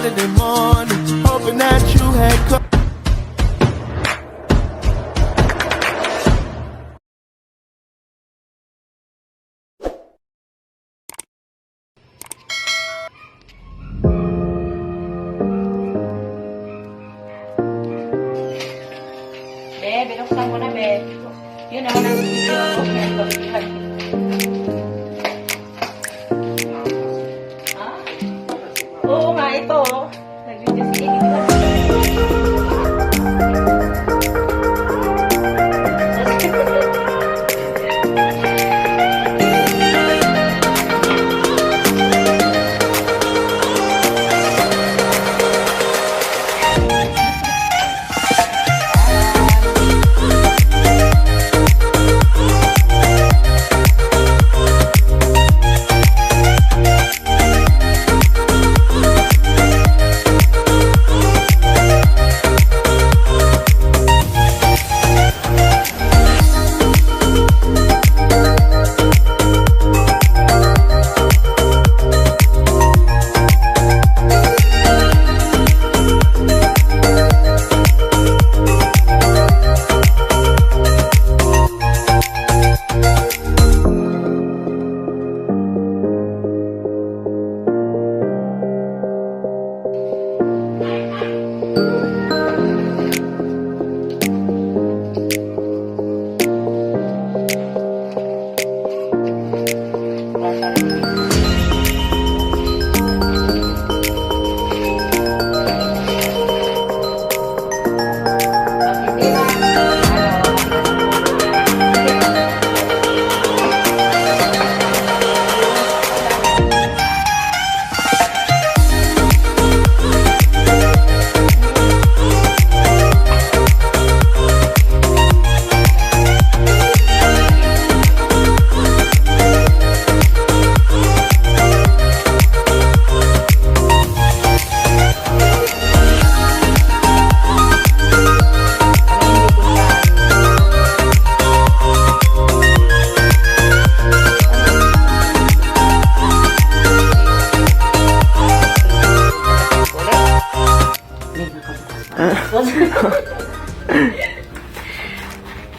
Saturday morning, hoping that you had come. Be, binuksan mo na, be. Yun naman ang video ako. Yan, babihan. Ah? Oo nga, ito. Nag-video si Amy.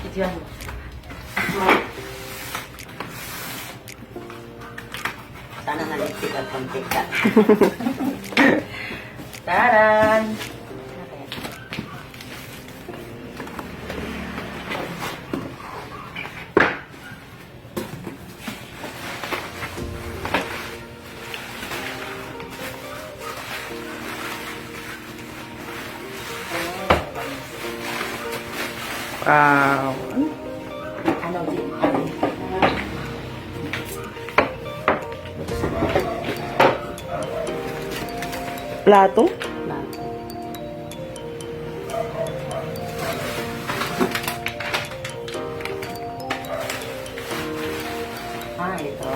Videoan mo. Sana nalipsik ang konti ka. Taran! Wow. Ano din? Plato? Ah, ito.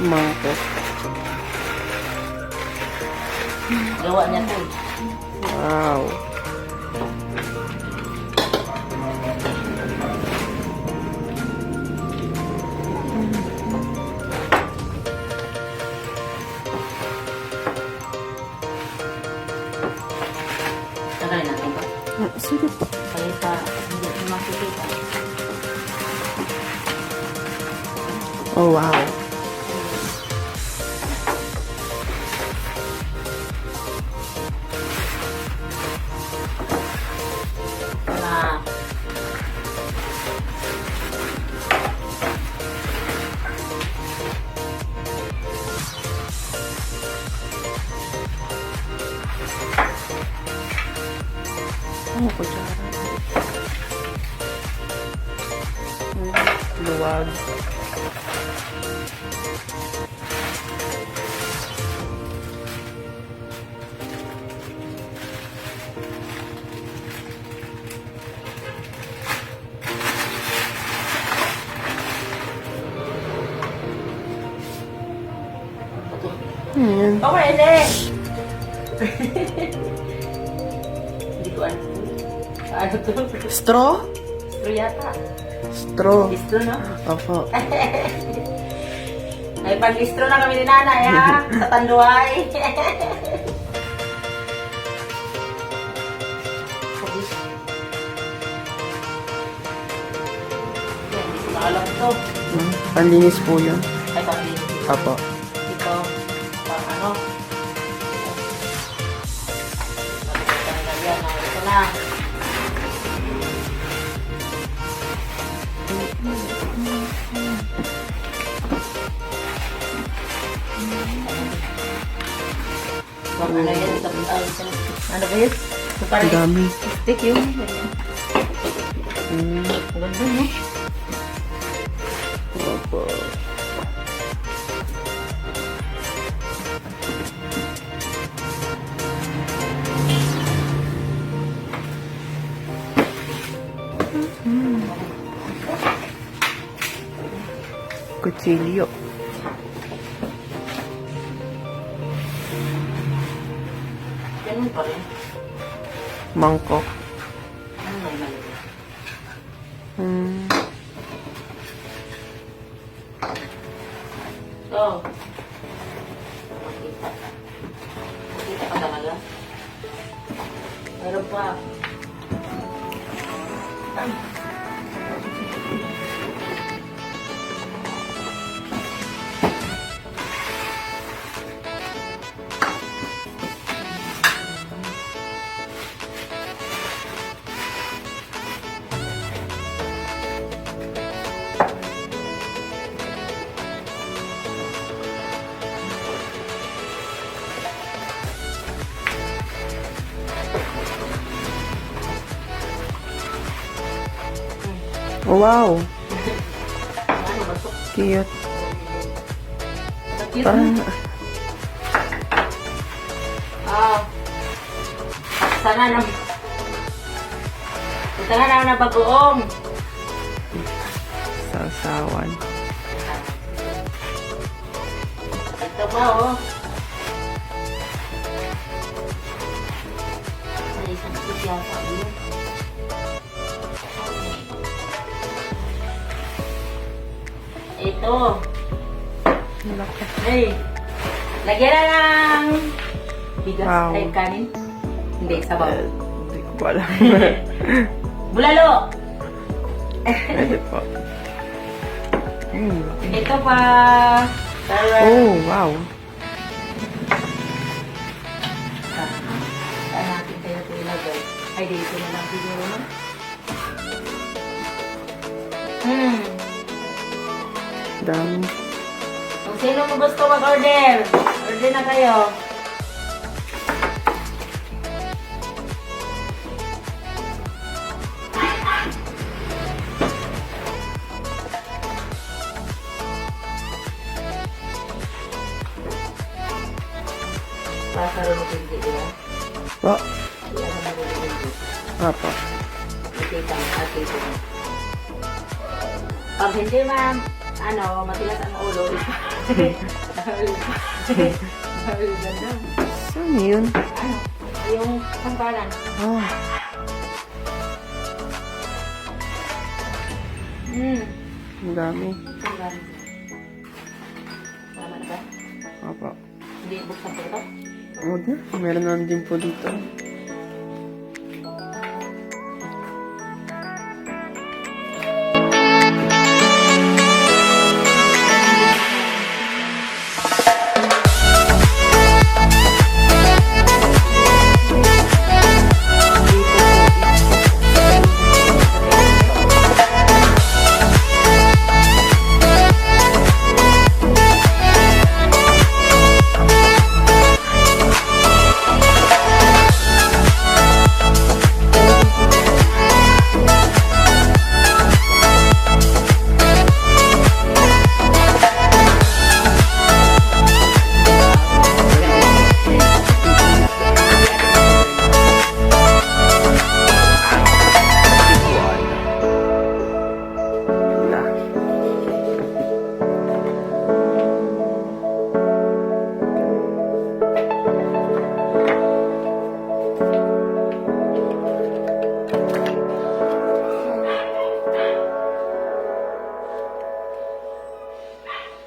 Mangkok. Gawa niya to. Wow. Tagay natin ba? Sige po. Kaya sa hindi mo makikita. Oh, wow. Wala. Oh, kutsara. Luwag. Ayan. Okay, Ede! Hindi ko ano. Ano to? Straw? Straw yata. Straw. Straw, no? Opo. Ay, pag-istro na kami ni nanay, ha? Sa Tanduay. Hindi ko nakalam ito. Panlinis po yun. Ay, pag-istro. Apo. Ito, pang ano? Ito na. Bang ano yan? Ano ba yun? Ito Ang parang dami. stick yun. Mm. Ang ganda, no? Opo. Kutsilyo. Ganun pa rin. Mangkok. Ano may mali? Hmm. Ito. Makita. Makita pa talaga. Meron pa. Oh, wow. Ano ba ito? Cute. Cute, Parang, no? Ah. Sana na. Punta nga naman na bagoong. sasawan. Ito pa, oh. Ay, isang sisyasa yun. Ito. Laki. Ay. Lagyan na ng bigas. Wow. Ay, kanin. Hindi, sabaw. Hindi ko pa alam. Bulalo. Pwede po. Laki. Ito pa. Tara. Oh, wow. Saan natin kayo ito ilagay? Ay, dito na lang siguro, no? Dami. Kung sino mo gusto mag-order, order na kayo. Para mo hindi diba? Po. Iyan na marunong. Apo. Ikita mo, ito mo. Pag hindi matigas ang ulo, ganda. Saan yun? Ano? Yung sampalan. Oh, ang dami. Sampalan. Tama na ba? Apo. Hindi buksan po ito? Huwag na. Meron na din po dito.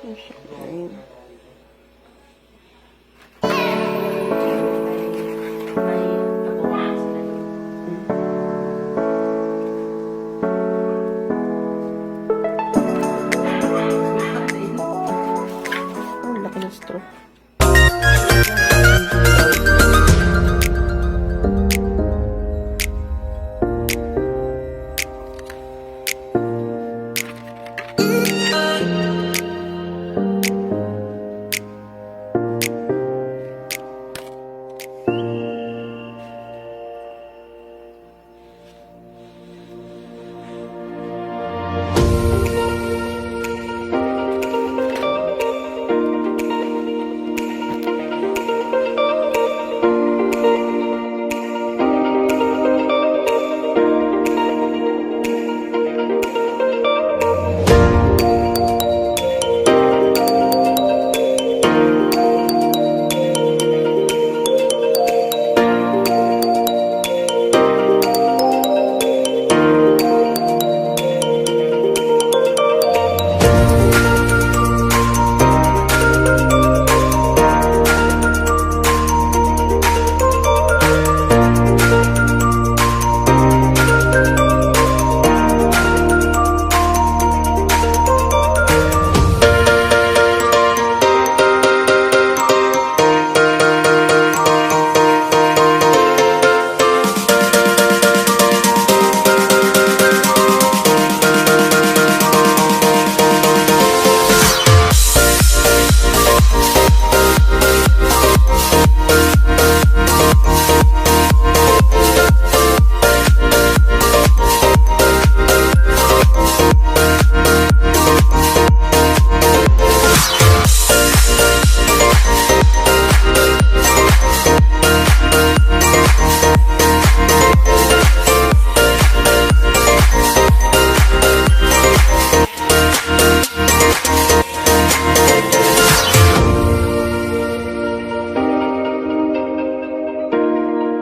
Ayun.